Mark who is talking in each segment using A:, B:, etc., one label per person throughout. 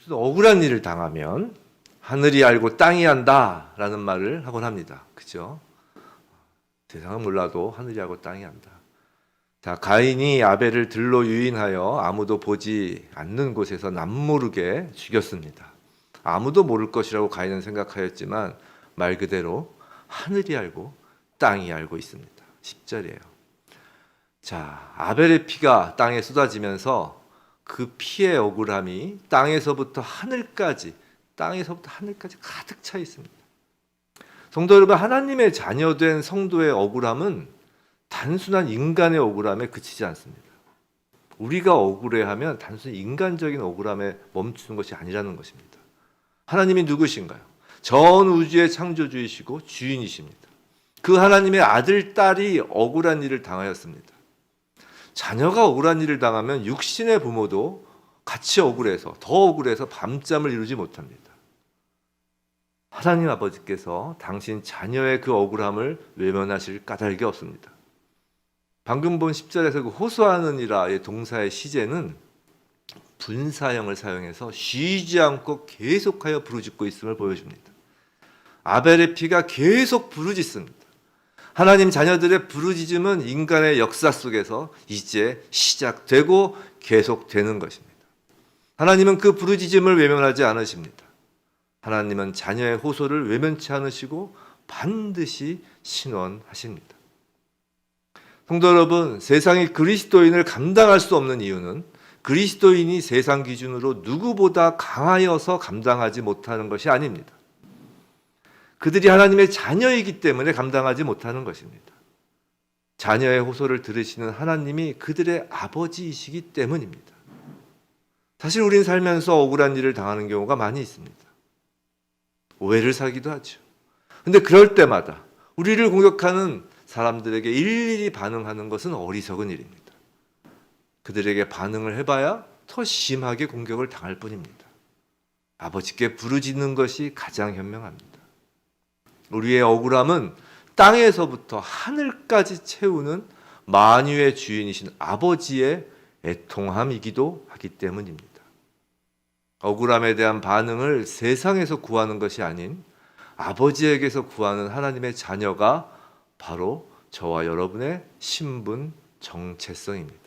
A: 무슨 억울한 일을 당하면 하늘이 알고 땅이 안다라는 말을 하곤 합니다. 그죠? 세상은 몰라도 하늘이 알고 땅이 안다. 자, 가인이 아벨을 들로 유인하여 아무도 보지 않는 곳에서 남모르게 죽였습니다. 아무도 모를 것이라고 가인은 생각하였지만 말 그대로 하늘이 알고 땅이 알고 있습니다. 10절이에요. 자, 아벨의 피가 땅에 쏟아지면서 그 피의 억울함이 땅에서부터 하늘까지 가득 차 있습니다. 성도 여러분, 하나님의 자녀된 성도의 억울함은 단순한 인간의 억울함에 그치지 않습니다. 우리가 억울해하면 단순히 인간적인 억울함에 멈추는 것이 아니라는 것입니다. 하나님이 누구신가요? 전 우주의 창조주이시고 주인이십니다. 그 하나님의 아들, 딸이 억울한 일을 당하였습니다. 자녀가 억울한 일을 당하면 육신의 부모도 같이 억울해서 더 억울해서 밤잠을 이루지 못합니다. 하나님 아버지께서 당신 자녀의 그 억울함을 외면하실 까닭이 없습니다. 방금 본 10절에서 그 호소하느니라의 동사의 시제는 분사형을 사용해서 쉬지 않고 계속하여 부르짖고 있음을 보여줍니다. 아벨의 피가 계속 부르짖습니다. 하나님 자녀들의 부르짖음은 인간의 역사 속에서 이제 시작되고 계속되는 것입니다. 하나님은 그 부르짖음을 외면하지 않으십니다. 하나님은 자녀의 호소를 외면치 않으시고 반드시 신원하십니다. 성도 여러분, 세상이 그리스도인을 감당할 수 없는 이유는 그리스도인이 세상 기준으로 누구보다 강하여서 감당하지 못하는 것이 아닙니다. 그들이 하나님의 자녀이기 때문에 감당하지 못하는 것입니다. 자녀의 호소를 들으시는 하나님이 그들의 아버지이시기 때문입니다. 사실 우린 살면서 억울한 일을 당하는 경우가 많이 있습니다. 오해를 사기도 하죠. 근데 그럴 때마다 우리를 공격하는 사람들에게 일일이 반응하는 것은 어리석은 일입니다. 그들에게 반응을 해봐야 더 심하게 공격을 당할 뿐입니다. 아버지께 부르짖는 것이 가장 현명합니다. 우리의 억울함은 땅에서부터 하늘까지 채우는 만유의 주인이신 아버지의 애통함이기도 하기 때문입니다. 억울함에 대한 반응을 세상에서 구하는 것이 아닌 아버지에게서 구하는 하나님의 자녀가 바로 저와 여러분의 신분 정체성입니다.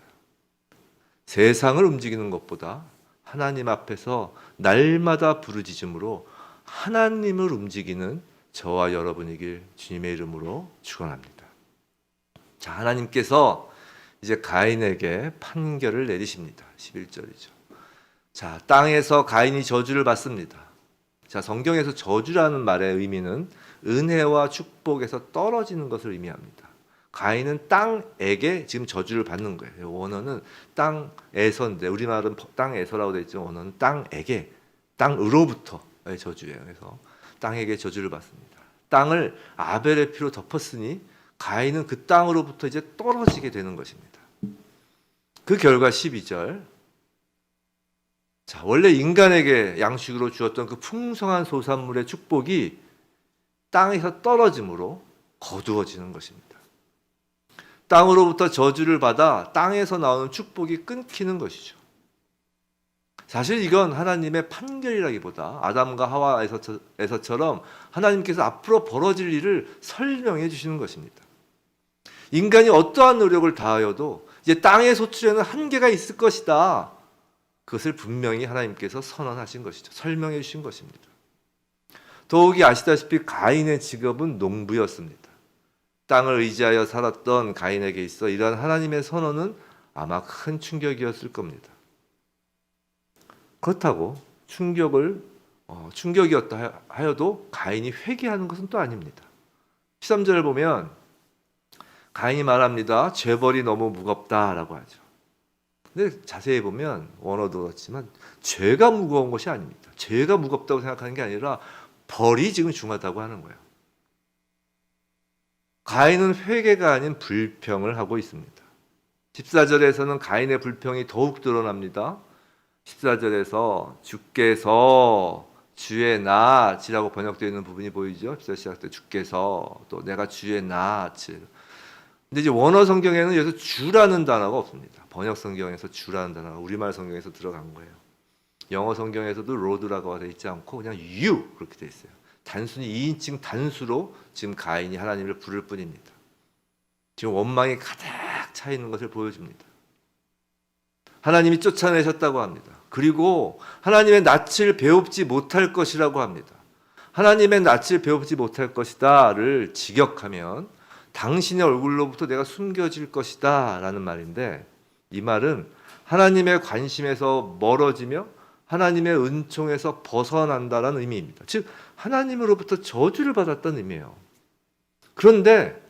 A: 세상을 움직이는 것보다 하나님 앞에서 날마다 부르짖음으로 하나님을 움직이는 저와 여러분이길 주님의 이름으로 축원합니다. 자, 하나님께서 이제 가인에게 판결을 내리십니다. 11절이죠. 자, 땅에서 가인이 저주를 받습니다. 자, 성경에서 저주라는 말의 의미는 은혜와 축복에서 떨어지는 것을 의미합니다. 가인은 땅에게 지금 저주를 받는 거예요. 원어는 땅에서인데 우리말은 땅에서라고 되어 있죠. 원어는 땅에게, 땅으로부터의 저주예요. 그래서 땅에게 저주를 받습니다. 땅을 아벨의 피로 덮었으니 가인은 그 땅으로부터 이제 떨어지게 되는 것입니다. 그 결과 12절. 자, 원래 인간에게 양식으로 주었던 그 풍성한 소산물의 축복이 땅에서 떨어짐으로 거두어지는 것입니다. 땅으로부터 저주를 받아 땅에서 나오는 축복이 끊기는 것이죠. 사실 이건 하나님의 판결이라기보다 아담과 하와에서처럼 하나님께서 앞으로 벌어질 일을 설명해 주시는 것입니다. 인간이 어떠한 노력을 다하여도 이제 땅의 소출에는 한계가 있을 것이다. 그것을 분명히 하나님께서 선언하신 것이죠. 설명해 주신 것입니다. 더욱이 아시다시피 가인의 직업은 농부였습니다. 땅을 의지하여 살았던 가인에게 있어 이러한 하나님의 선언은 아마 큰 충격이었을 겁니다. 그렇다고 충격이었다 하여도 가인이 회개하는 것은 또 아닙니다. 13절을 보면 가인이 말합니다. 죄벌이 너무 무겁다라고 하죠. 근데 자세히 보면 원어도 그렇지만 죄가 무거운 것이 아닙니다. 죄가 무겁다고 생각하는 게 아니라 벌이 지금 중하다고 하는 거예요. 가인은 회개가 아닌 불평을 하고 있습니다. 14절에서는 가인의 불평이 더욱 드러납니다. 14절에서 주께서 주의 낯이라고 번역되어 있는 부분이 보이죠. 14절 시작 때 주께서 또 내가 주의 낯. 근데 이제 원어 성경에는 여기서 주라는 단어가 없습니다. 번역 성경에서 주라는 단어가 우리말 성경에서 들어간 거예요. 영어 성경에서도 로드라고 되어 있지 않고 그냥 you 그렇게 되어 있어요. 단순히 2인칭 단수로 지금 가인이 하나님을 부를 뿐입니다. 지금 원망이 가득 차 있는 것을 보여줍니다. 하나님이 쫓아내셨다고 합니다. 그리고 하나님의 낯을 배웁지 못할 것이라고 합니다. 하나님의 낯을 배웁지 못할 것이다를 직역하면 당신의 얼굴로부터 내가 숨겨질 것이다 라는 말인데, 이 말은 하나님의 관심에서 멀어지며 하나님의 은총에서 벗어난다라는 의미입니다. 즉 하나님으로부터 저주를 받았다는 의미예요. 그런데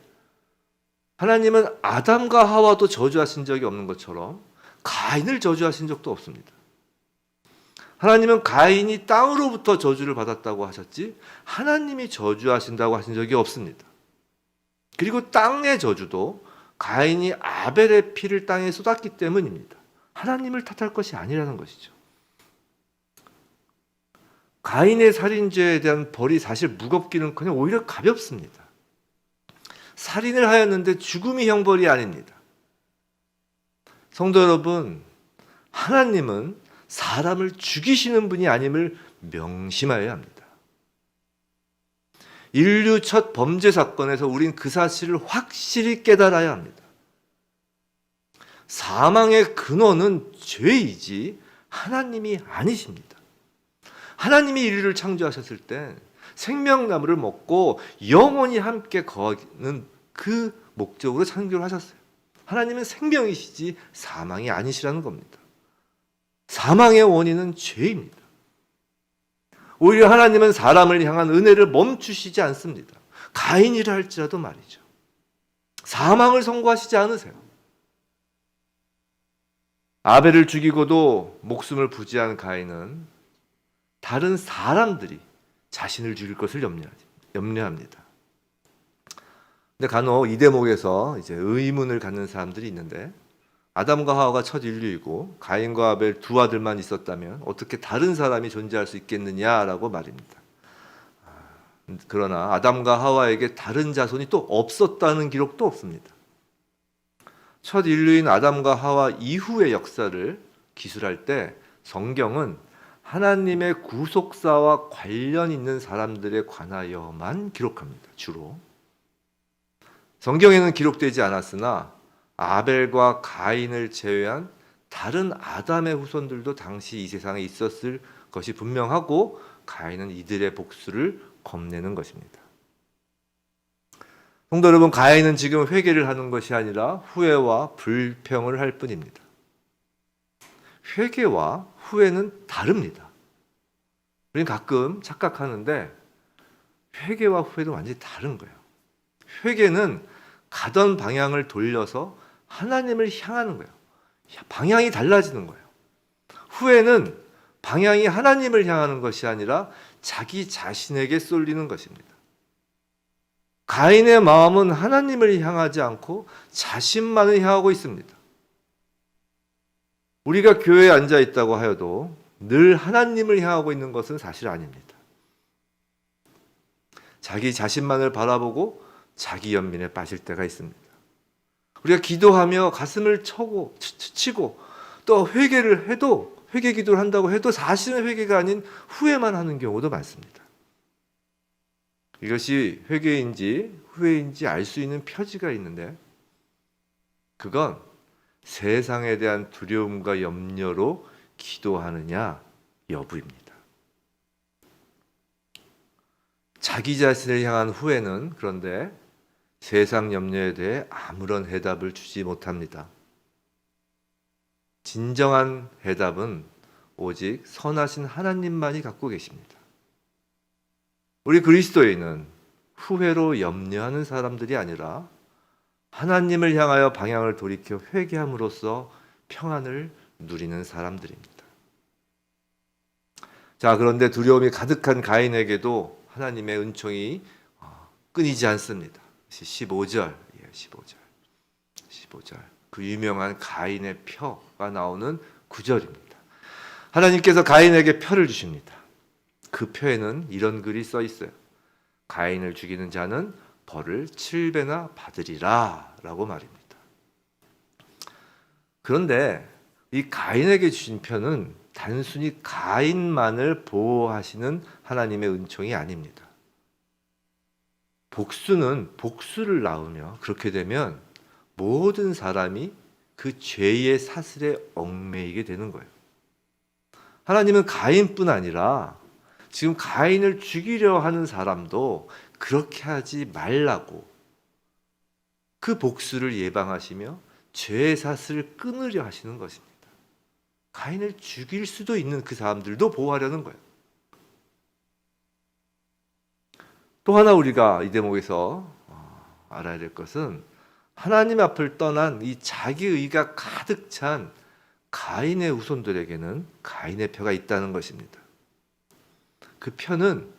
A: 하나님은 아담과 하와도 저주하신 적이 없는 것처럼 가인을 저주하신 적도 없습니다. 하나님은 가인이 땅으로부터 저주를 받았다고 하셨지 하나님이 저주하신다고 하신 적이 없습니다. 그리고 땅의 저주도 가인이 아벨의 피를 땅에 쏟았기 때문입니다. 하나님을 탓할 것이 아니라는 것이죠. 가인의 살인죄에 대한 벌이 사실 무겁기는커녕 오히려 가볍습니다. 살인을 하였는데 죽음이 형벌이 아닙니다. 성도 여러분, 하나님은 사람을 죽이시는 분이 아님을 명심하여야 합니다. 인류 첫 범죄 사건에서 우린 그 사실을 확실히 깨달아야 합니다. 사망의 근원은 죄이지 하나님이 아니십니다. 하나님이 인류를 창조하셨을 때 생명나무를 먹고 영원히 함께 거하는 그 목적으로 창조를 하셨어요. 하나님은 생명이시지 사망이 아니시라는 겁니다. 사망의 원인은 죄입니다. 오히려 하나님은 사람을 향한 은혜를 멈추시지 않습니다. 가인이라 할지라도 말이죠. 사망을 선고하시지 않으세요. 아벨을 죽이고도 목숨을 부지한 가인은 다른 사람들이 자신을 죽일 것을 염려합니다. 근데 간혹 이 대목에서 이제 의문을 갖는 사람들이 있는데, 아담과 하와가 첫 인류이고 가인과 아벨 두 아들만 있었다면 어떻게 다른 사람이 존재할 수 있겠느냐라고 말입니다. 그러나 아담과 하와에게 다른 자손이 또 없었다는 기록도 없습니다. 첫 인류인 아담과 하와 이후의 역사를 기술할 때 성경은 하나님의 구속사와 관련 있는 사람들에 관하여만 기록합니다. 주로. 성경에는 기록되지 않았으나 아벨과 가인을 제외한 다른 아담의 후손들도 당시 이 세상에 있었을 것이 분명하고, 가인은 이들의 복수를 겁내는 것입니다. 성도 여러분, 가인은 지금 회개를 하는 것이 아니라 후회와 불평을 할 뿐입니다. 회개와 후회는 다릅니다. 우리는 가끔 착각하는데 회개와 후회는 완전히 다른 거예요. 회개는 가던 방향을 돌려서 하나님을 향하는 거예요. 방향이 달라지는 거예요. 후회는 방향이 하나님을 향하는 것이 아니라 자기 자신에게 쏠리는 것입니다. 가인의 마음은 하나님을 향하지 않고 자신만을 향하고 있습니다. 우리가 교회에 앉아 있다고 하여도 늘 하나님을 향하고 있는 것은 사실 아닙니다. 자기 자신만을 바라보고 자기 연민에 빠질 때가 있습니다. 우리가 기도하며 가슴을 치고 또 회개를 해도, 회개 기도를 한다고 해도 사실은 회개가 아닌 후회만 하는 경우도 많습니다. 이것이 회개인지 후회인지 알 수 있는 표지가 있는데, 그건 세상에 대한 두려움과 염려로 기도하느냐 여부입니다. 자기 자신을 향한 후회는 그런데 세상 염려에 대해 아무런 해답을 주지 못합니다. 진정한 해답은 오직 선하신 하나님만이 갖고 계십니다. 우리 그리스도인은 후회로 염려하는 사람들이 아니라 하나님을 향하여 방향을 돌이켜 회개함으로써 평안을 누리는 사람들입니다. 자, 그런데 두려움이 가득한 가인에게도 하나님의 은총이 끊이지 않습니다. 15절, 15절. 그 유명한 가인의 표가 나오는 구절입니다. 하나님께서 가인에게 표를 주십니다. 그 표에는 이런 글이 써 있어요. 가인을 죽이는 자는 벌을 7배나 받으리라 라고 말입니다. 그런데 이 가인에게 주신 표는 단순히 가인만을 보호하시는 하나님의 은총이 아닙니다. 복수는 복수를 낳으며 그렇게 되면 모든 사람이 그 죄의 사슬에 얽매이게 되는 거예요. 하나님은 가인뿐 아니라 지금 가인을 죽이려 하는 사람도 그렇게 하지 말라고 그 복수를 예방하시며 죄의 사슬을 끊으려 하시는 것입니다. 가인을 죽일 수도 있는 그 사람들도 보호하려는 거예요. 또 하나 우리가 이 대목에서 알아야 될 것은 하나님 앞을 떠난 이 자기의가 가득 찬 가인의 후손들에게는 가인의 표가 있다는 것입니다. 그 표는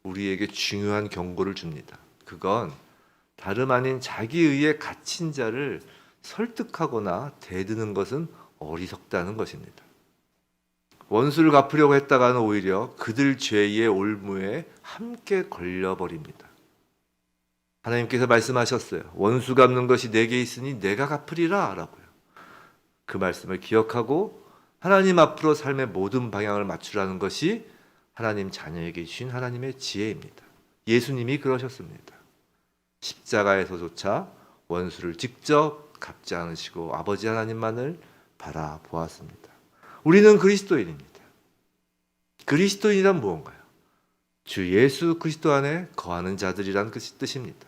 A: 우리에게 중요한 경고를 줍니다. 그건 다름 아닌 자기의에 갇힌 자를 설득하거나 대드는 것은 어리석다는 것입니다. 원수를 갚으려고 했다가는 오히려 그들 죄의 올무에 함께 걸려버립니다. 하나님께서 말씀하셨어요. 원수 갚는 것이 내게 있으니 내가 갚으리라 라고요. 그 말씀을 기억하고 하나님 앞으로 삶의 모든 방향을 맞추라는 것이 하나님 자녀에게 주신 하나님의 지혜입니다. 예수님이 그러셨습니다. 십자가에서조차 원수를 직접 갚지 않으시고 아버지 하나님만을 바라보았습니다. 우리는 그리스도인입니다. 그리스도인이란 무언가요? 주 예수 그리스도 안에 거하는 자들이란 뜻입니다.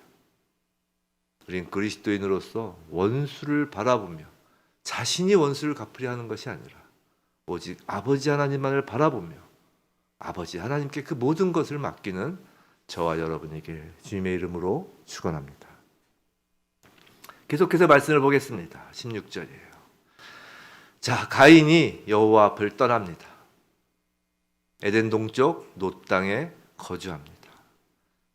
A: 우린 그리스도인으로서 원수를 바라보며 자신이 원수를 갚으려 하는 것이 아니라 오직 아버지 하나님만을 바라보며 아버지 하나님께 그 모든 것을 맡기는 저와 여러분에게 주님의 이름으로 축원합니다. 계속해서 말씀을 보겠습니다. 16절이에요. 자, 가인이 여호와 앞을 떠납니다. 에덴 동쪽 놋 땅에 거주합니다.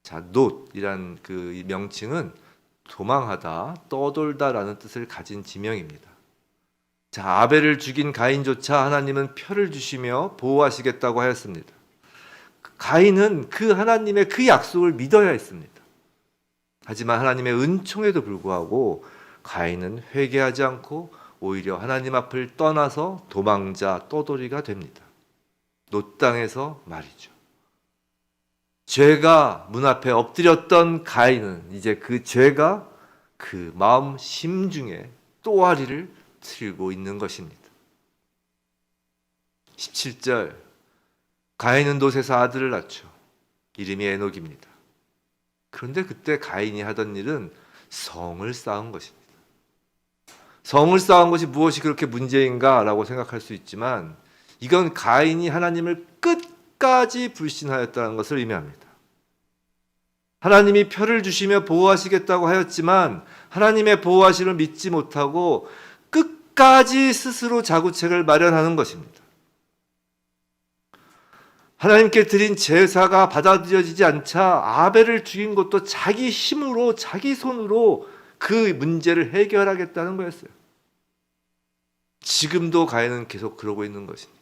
A: 자, 놋이란 그 명칭은 도망하다, 떠돌다라는 뜻을 가진 지명입니다. 자, 아벨을 죽인 가인조차 하나님은 표를 주시며 보호하시겠다고 하였습니다. 가인은 그 하나님의 그 약속을 믿어야 했습니다. 하지만 하나님의 은총에도 불구하고 가인은 회개하지 않고 오히려 하나님 앞을 떠나서 도망자 떠돌이가 됩니다. 놋 땅에서 말이죠. 죄가 문 앞에 엎드렸던 가인은 이제 그 죄가 그 마음 심중에 또아리를 틀고 있는 것입니다. 17절 가인은 놋에서 아들을 낳죠. 이름이 에녹입니다. 그런데 그때 가인이 하던 일은 성을 쌓은 것입니다. 성을 쌓은 것이 무엇이 그렇게 문제인가 라고 생각할 수 있지만 이건 가인이 하나님을 끝까지 불신하였다는 것을 의미합니다. 하나님이 표를 주시며 보호하시겠다고 하였지만 하나님의 보호하심을 믿지 못하고 끝까지 스스로 자구책을 마련하는 것입니다. 하나님께 드린 제사가 받아들여지지 않자 아벨을 죽인 것도 자기 힘으로 자기 손으로 그 문제를 해결하겠다는 거였어요. 지금도 가인은 계속 그러고 있는 것입니다.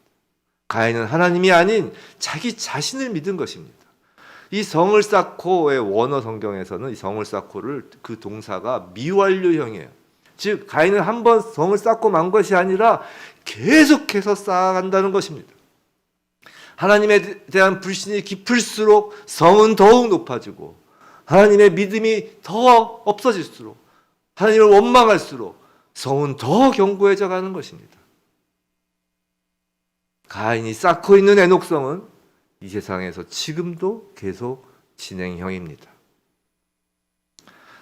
A: 가인은 하나님이 아닌 자기 자신을 믿은 것입니다. 이 성을 쌓고의 원어 성경에서는 이 성을 쌓고를 그 동사가 미완료형이에요. 즉 가인은 한 번 성을 쌓고 만 것이 아니라 계속해서 쌓아간다는 것입니다. 하나님에 대한 불신이 깊을수록 성은 더욱 높아지고 하나님의 믿음이 더 없어질수록 하나님을 원망할수록 성은 더 견고해져 가는 것입니다. 가인이 쌓고 있는 에녹성은 이 세상에서 지금도 계속 진행형입니다.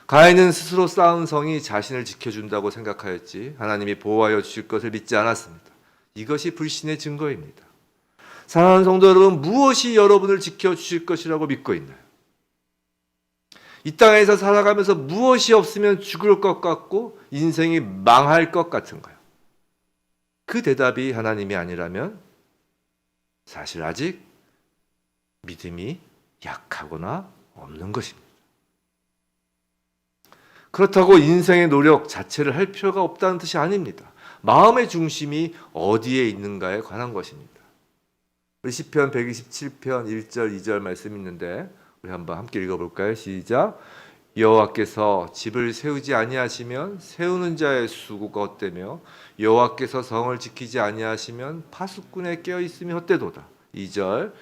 A: 가인은 스스로 쌓은 성이 자신을 지켜준다고 생각하였지 하나님이 보호하여 주실 것을 믿지 않았습니다. 이것이 불신의 증거입니다. 사랑하는 성도 여러분, 무엇이 여러분을 지켜주실 것이라고 믿고 있나요? 이 땅에서 살아가면서 무엇이 없으면 죽을 것 같고 인생이 망할 것 같은가요? 그 대답이 하나님이 아니라면 사실 아직 믿음이 약하거나 없는 것입니다. 그렇다고 인생의 노력 자체를 할 필요가 없다는 뜻이 아닙니다. 마음의 중심이 어디에 있는가에 관한 것입니다. 우리 시편 127편 1절 2절 말씀 있는데 우리 한번 함께 읽어볼까요? 시작. 여호와께서 집을 세우지 아니하시면 세우는 자의 수고가 헛되며 여호와께서 성을 지키지 아니하시면 파수꾼의 깨어 있음이 헛되도다. 2절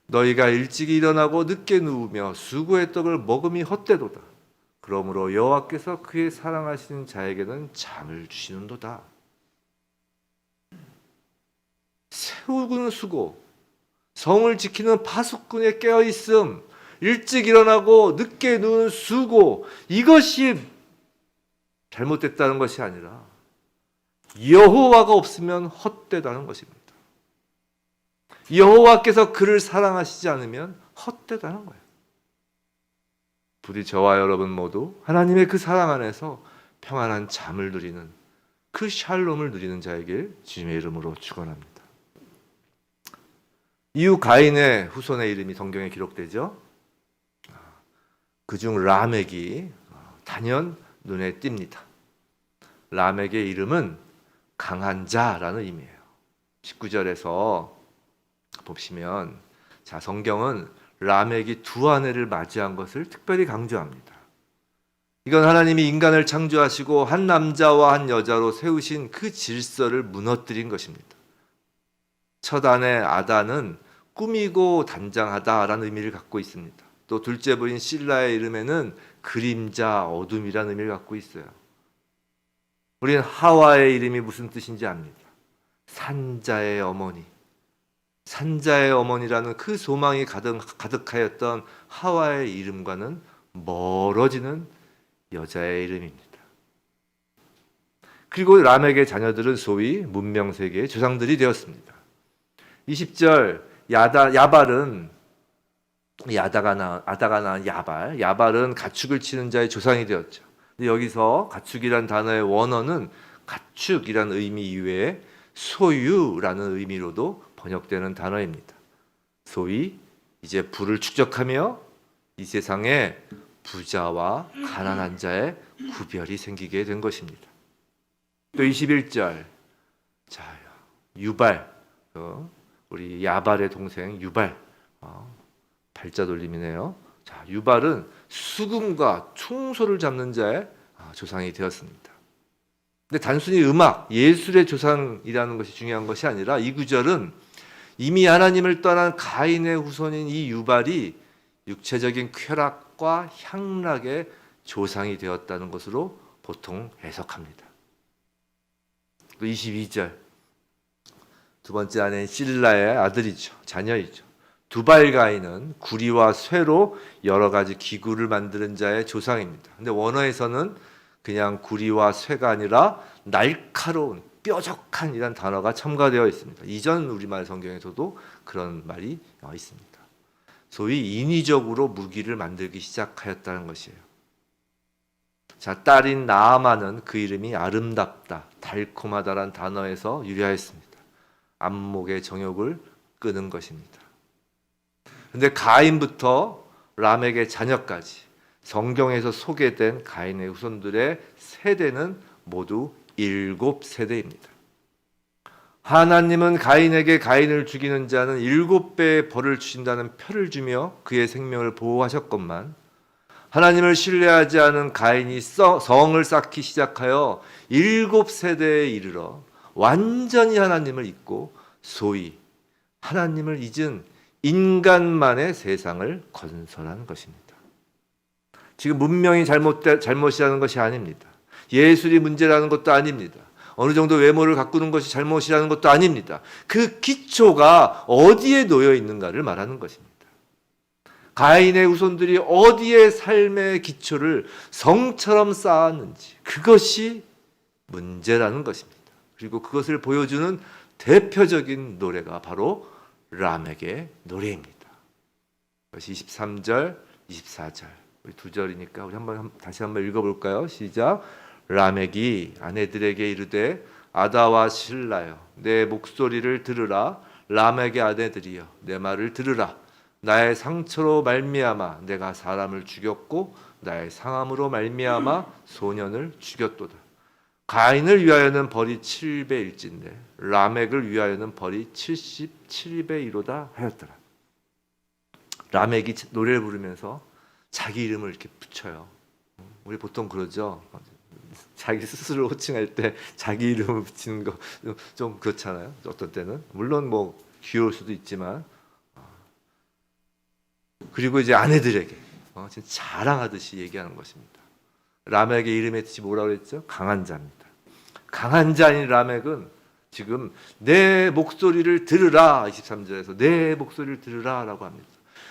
A: 너희가 일찍 일어나고 늦게 누우며 수고의 떡을 먹음이 헛되도다. 그러므로 여호와께서 그의 사랑하시는 자에게는 잠을 주시는도다. 세우는 수고, 성을 지키는 파수꾼의 깨어 있음, 일찍 일어나고 늦게 누운 수고, 이것이 잘못됐다는 것이 아니라 여호와가 없으면 헛되다는 것입니다. 여호와께서 그를 사랑하시지 않으면 헛되다는 거예요. 부디 저와 여러분 모두 하나님의 그 사랑 안에서 평안한 잠을 누리는 그 샬롬을 누리는 자에게 주님의 이름으로 축원합니다. 이후 가인의 후손의 이름이 성경에 기록되죠. 그중 라멕이 단연 눈에 띕니다. 라멕의 이름은 강한 자라는 의미예요. 19절에서 보시면 성경은 라멕이 두 아내를 맞이한 것을 특별히 강조합니다. 이건 하나님이 인간을 창조하시고 한 남자와 한 여자로 세우신 그 질서를 무너뜨린 것입니다. 첫 아내 아다는 꾸미고 단장하다라는 의미를 갖고 있습니다. 또 둘째 부인 실라의 이름에는 그림자, 어둠이라는 의미를 갖고 있어요. 우리는 하와의 이름이 무슨 뜻인지 압니다. 산자의 어머니. 산자의 어머니라는 그 소망이 가득하였던 하와의 이름과는 멀어지는 여자의 이름입니다. 그리고 람에게 자녀들은 소위 문명세계의 조상들이 되었습니다. 20절 야발은 아다가 낳은 야발은 가축을 치는 자의 조상이 되었죠. 근데 여기서 가축이란 단어의 원어는 가축이란 의미 이외에 소유라는 의미로도 번역되는 단어입니다. 소위 이제 부를 축적하며 이 세상에 부자와 가난한 자의 구별이 생기게 된 것입니다. 또 21절 유발 우리 야발의 동생 유발 발자 돌림이네요. 유발은 수금과 충소를 잡는 자의 조상이 되었습니다. 근데 단순히 음악, 예술의 조상이라는 것이 중요한 것이 아니라 이 구절은 이미 하나님을 떠난 가인의 후손인 이 유발이 육체적인 쾌락과 향락의 조상이 되었다는 것으로 보통 해석합니다. 또 22절 두 번째 아내인 실라의 아들이죠. 자녀이죠. 두발 가인은 구리와 쇠로 여러 가지 기구를 만드는 자의 조상입니다. 근데 원어에서는 그냥 구리와 쇠가 아니라 날카로운 뾰족한 이란 단어가 첨가되어 있습니다. 이전 우리말 성경에서도 그런 말이 있습니다. 소위 인위적으로 무기를 만들기 시작하였다는 것이에요. 딸인 나아만은 그 이름이 아름답다, 달콤하다란 단어에서 유래하였습니다. 안목의 정욕을 끄는 것입니다. 그런데 가인부터 람에게 자녀까지 성경에서 소개된 가인의 후손들의 세대는 모두 7세대입니다. 하나님은 가인에게 가인을 죽이는 자는 7배의 벌을 주신다는 표를 주며 그의 생명을 보호하셨건만 하나님을 신뢰하지 않은 가인이 성을 쌓기 시작하여 7세대에 이르러 완전히 하나님을 잊고 소위 하나님을 잊은 인간만의 세상을 건설한 것입니다. 지금 문명이 잘못이라는 것이 아닙니다. 예술이 문제라는 것도 아닙니다. 어느 정도 외모를 가꾸는 것이 잘못이라는 것도 아닙니다. 그 기초가 어디에 놓여 있는가를 말하는 것입니다. 가인의 후손들이 어디에 삶의 기초를 성처럼 쌓았는지 그것이 문제라는 것입니다. 그리고 그것을 보여주는 대표적인 노래가 바로 람에게 노래입니다. 그것이 23절, 24절 우리 두 절이니까 우리 다시 한번 읽어볼까요? 시작. 라멕이 아내들에게 이르되 아다와 실라여 내 목소리를 들으라. 라멕의 아내들이여 내 말을 들으라. 나의 상처로 말미암아 내가 사람을 죽였고 나의 상함으로 말미암아 소년을 죽였도다. 가인을 위하여는 벌이 7배일진데 라멕을 위하여는 벌이 77배이로다 하였더라. 라멕이 노래를 부르면서 자기 이름을 이렇게 붙여요. 우리 보통 그러죠. 자기 스스로 호칭할 때 자기 이름을 붙이는 거 좀 그렇잖아요. 어떤 때는 물론 뭐 귀여울 수도 있지만 그리고 이제 아내들에게 진짜 자랑하듯이 얘기하는 것입니다. 라멕의 이름의 뜻이 뭐라고 그랬죠? 강한 자입니다. 강한 자인 라멕은 지금 내 목소리를 들으라 23절에서 내 목소리를 들으라라고 합니다.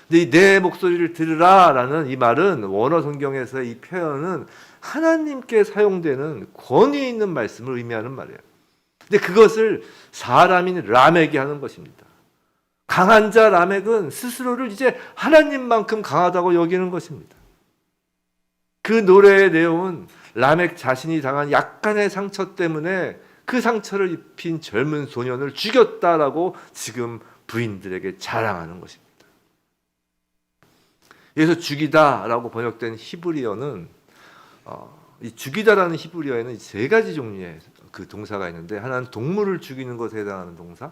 A: 근데 이 내 목소리를 들으라라는 이 말은 원어 성경에서 이 표현은 하나님께 사용되는 권위 있는 말씀을 의미하는 말이에요. 근데 그것을 사람인 라멕이 하는 것입니다. 강한 자 라멕은 스스로를 이제 하나님만큼 강하다고 여기는 것입니다. 그 노래의 내용은 라멕 자신이 당한 약간의 상처 때문에 그 상처를 입힌 젊은 소년을 죽였다라고 지금 부인들에게 자랑하는 것입니다. 여기서 죽이다라고 번역된 히브리어는 이 죽이다라는 히브리어에는 세 가지 종류의 그 동사가 있는데 하나는 동물을 죽이는 것에 해당하는 동사,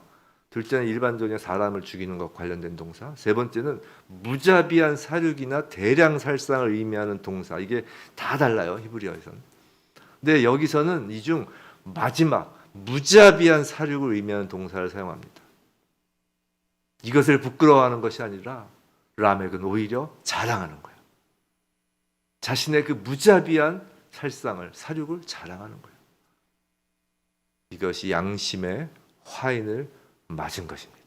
A: 둘째는 일반적인 사람을 죽이는 것 관련된 동사, 세 번째는 무자비한 살육이나 대량 살상을 의미하는 동사. 이게 다 달라요, 히브리어에서는. 근데 여기서는 이 중 마지막 무자비한 살육을 의미하는 동사를 사용합니다. 이것을 부끄러워하는 것이 아니라 라멕은 오히려 자랑하는 거예요. 자신의 그 무자비한 살상을, 살육을 자랑하는 거예요. 이것이 양심의 화인을 맞은 것입니다.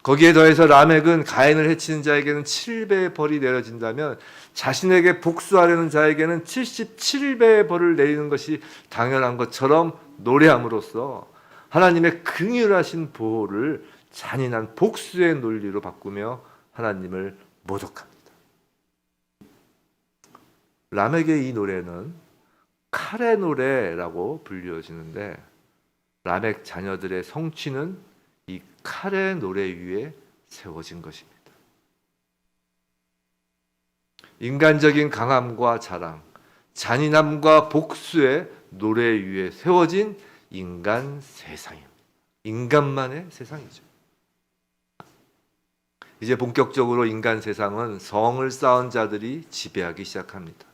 A: 거기에 더해서 라멕은 가인을 해치는 자에게는 7배의 벌이 내려진다면 자신에게 복수하려는 자에게는 77배의 벌을 내리는 것이 당연한 것처럼 노래함으로써 하나님의 긍휼하신 보호를 잔인한 복수의 논리로 바꾸며 하나님을 모독합니다. 라멕의 이 노래는 칼의 노래라고 불려지는데 라멕 자녀들의 성취는 이 칼의 노래 위에 세워진 것입니다. 인간적인 강함과 자랑, 잔인함과 복수의 노래 위에 세워진 인간 세상입니다. 인간만의 세상이죠. 이제 본격적으로 인간 세상은 성을 쌓은 자들이 지배하기 시작합니다.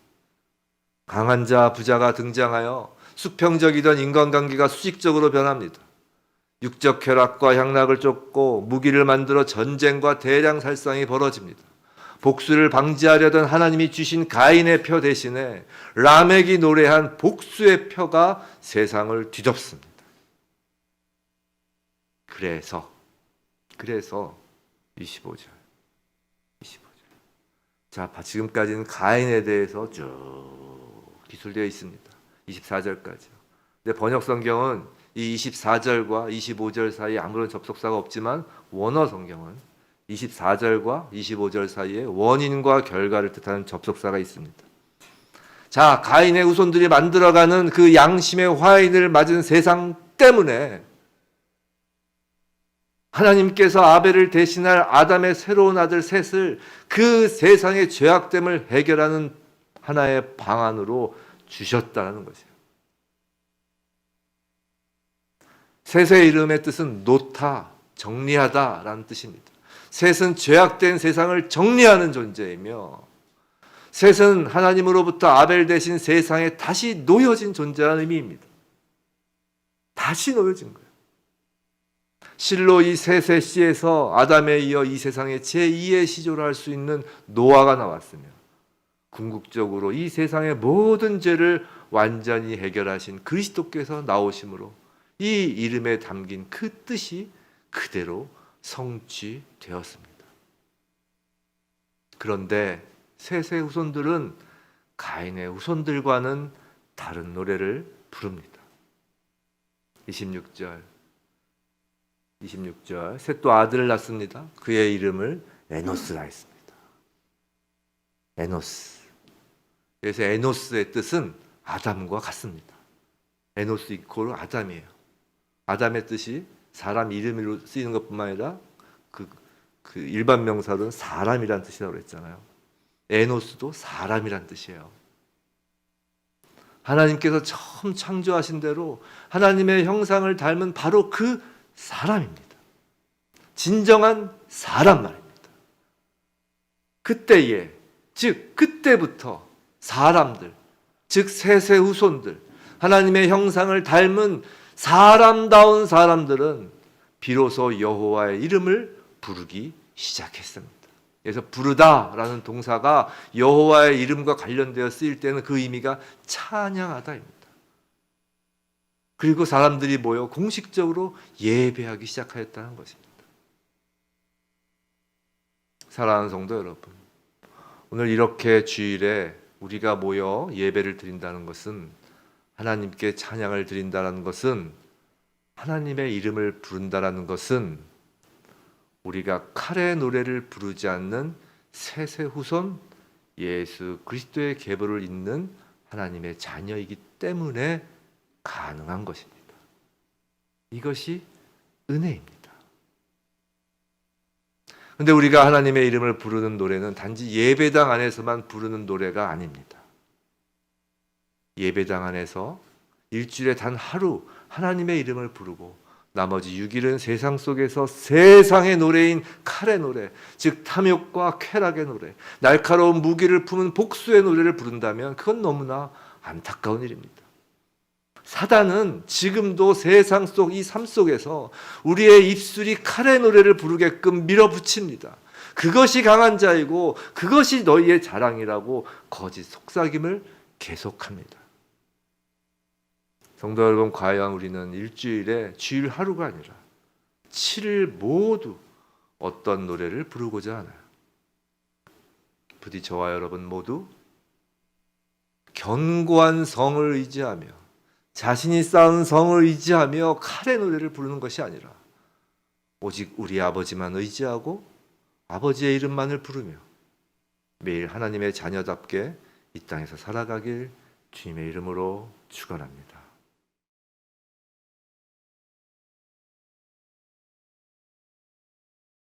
A: 강한 자, 부자가 등장하여 수평적이던 인간관계가 수직적으로 변합니다. 육적 쾌락과 향락을 쫓고 무기를 만들어 전쟁과 대량 살상이 벌어집니다. 복수를 방지하려던 하나님이 주신 가인의 표 대신에 라멕이 노래한 복수의 표가 세상을 뒤덮습니다. 그래서 25절. 자, 지금까지는 가인에 대해서 쭉 기술되어 있습니다. 24절까지요. 근데 번역 성경은 이 24절과 25절 사이에 아무런 접속사가 없지만 원어 성경은 24절과 25절 사이에 원인과 결과를 뜻하는 접속사가 있습니다. 자, 가인의 후손들이 만들어가는 그 양심의 화인을 맞은 세상 때문에 하나님께서 아벨을 대신할 아담의 새로운 아들 셋을 그 세상의 죄악됨을 해결하는 하나의 방안으로 주셨다는 것이에요. 셋의 이름의 뜻은 놓다, 정리하다라는 뜻입니다. 셋은 죄악된 세상을 정리하는 존재이며 셋은 하나님으로부터 아벨 대신 세상에 다시 놓여진 존재라는 의미입니다. 다시 놓여진 거예요. 실로 이 셋의 씨에서 아담에 이어 이 세상의 제2의 시조를 할 수 있는 노아가 나왔으며 궁극적으로 이 세상의 모든 죄를 완전히 해결하신 그리스도께서 나오심으로 이 이름에 담긴 그 뜻이 그대로 성취되었습니다. 그런데 셋의 후손들은 가인의 후손들과는 다른 노래를 부릅니다. 26절 셋도 아들을 낳습니다. 그의 이름을 에노스라 했습니다. 에노스. 그래서 에노스의 뜻은 아담과 같습니다. 에노스 이퀄 아담이에요. 아담의 뜻이 사람 이름으로 쓰이는 것뿐만 아니라 그 일반 명사로는 사람이란 뜻이라고 그랬잖아요. 에노스도 사람이란 뜻이에요. 하나님께서 처음 창조하신 대로 하나님의 형상을 닮은 바로 그 사람입니다. 진정한 사람 말입니다. 그때에, 즉 그때부터 사람들, 즉 셋의 후손들, 하나님의 형상을 닮은 사람다운 사람들은 비로소 여호와의 이름을 부르기 시작했습니다. 그래서 부르다라는 동사가 여호와의 이름과 관련되어 쓰일 때는 그 의미가 찬양하다입니다. 그리고 사람들이 모여 공식적으로 예배하기 시작하였다는 것입니다. 사랑하는 성도 여러분, 오늘 이렇게 주일에 우리가 모여 예배를 드린다는 것은, 하나님께 찬양을 드린다는 것은, 하나님의 이름을 부른다는 것은 우리가 칼의 노래를 부르지 않는 셋의 후손 예수 그리스도의 계보를 잇는 하나님의 자녀이기 때문에 가능한 것입니다. 이것이 은혜입니다. 그런데 우리가 하나님의 이름을 부르는 노래는 단지 예배당 안에서만 부르는 노래가 아닙니다. 예배당 안에서 일주일에 단 하루 하나님의 이름을 부르고 나머지 6일은 세상 속에서 세상의 노래인 칼의 노래, 즉 탐욕과 쾌락의 노래, 날카로운 무기를 품은 복수의 노래를 부른다면 그건 너무나 안타까운 일입니다. 사단은 지금도 세상 속 이 삶 속에서 우리의 입술이 칼의 노래를 부르게끔 밀어붙입니다. 그것이 강한 자이고 그것이 너희의 자랑이라고 거짓 속삭임을 계속합니다. 성도 여러분, 과연 우리는 일주일에 주일 하루가 아니라 7일 모두 어떤 노래를 부르고자 하나요? 부디 저와 여러분 모두 견고한 성을 의지하며 자신이 쌓은 성을 의지하며 칼의 노래를 부르는 것이 아니라 오직 우리 아버지만 의지하고 아버지의 이름만을 부르며 매일 하나님의 자녀답게 이 땅에서 살아가길 주님의 이름으로 축원합니다.